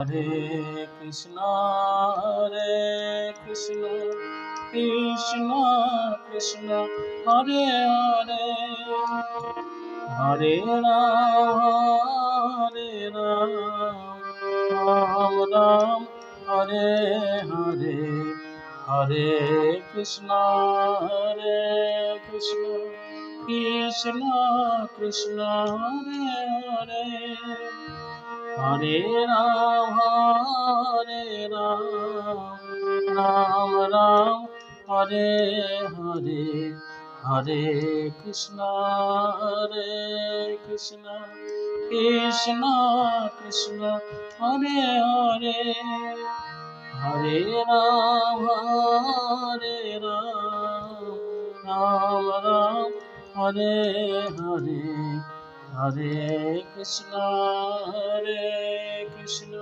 হরে কৃষ্ণ কৃষ্ণ কৃষ্ণ হরে হরে হরে রাম রাম রাম হরে হরে হরে কৃষ্ণ কৃষ্ণ কৃষ্ণ হরে হরে হরে রাম রাম রাম হরে হরে হরে কৃষ্ণ কৃষ্ণ কৃষ্ণ হরে হরে হরে রাম রাম রাম হরে হরে হরে কৃষ্ণ কৃষ্ণ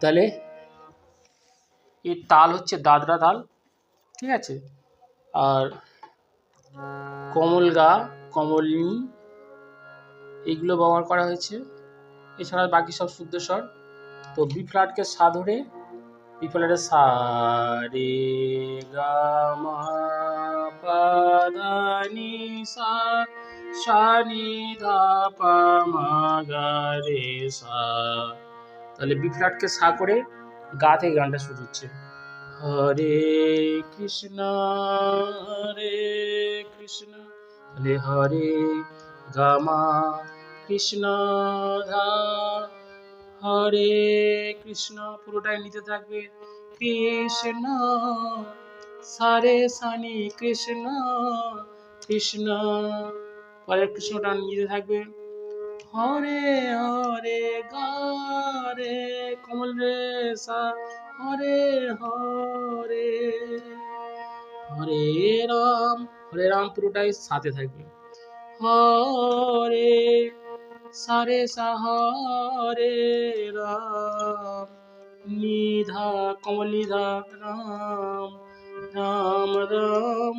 তাহলে এর তাল হচ্ছে দাদরা তাল, ঠিক আছে। আর কমল গা, কমলিনী এইগুলো ব্যবহার করা হয়েছে। এছাড়া বাকি সব শুদ্ধ স্বর। তো বি ফ্ল্যাটকে সা ধরে, বি ফ্ল্যাটের সা রে গা মা পা ধা নি সা, সা নি ধা পা মা গা রে সা। তাহলে বি ফ্ল্যাটকে সা করে গা থেকে গানটা শুরু হচ্ছে। হরে কৃষ্ণ তাহলে হরে গামা কৃষ্ণ ধা, হরে কৃষ্ণ পুরোটাই নিতে থাকবে। কৃষ্ণ সারে সানি কৃষ্ণ কৃষ্ণ, পরের কৃষ্ণটা নিতে থাকবে। হরে হরে গা রে কমল রে সা, হরে হরে হরে রাম পুরোটাই সাথে থাকবে। হরে সারে সা হরে রাম, নিধা কমল নিধা রাম রাম রাম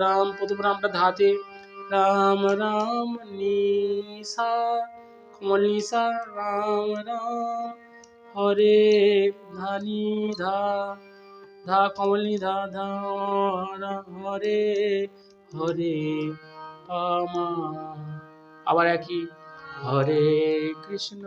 রাম, প্রথম রামটা ধাতে, রাম রাম নিসা কমল নিসা রাম রাম, হরে ধানি ধা, ধা কমল নিধা ধা হরে হরে আমা। আবার একই, হরে কৃষ্ণ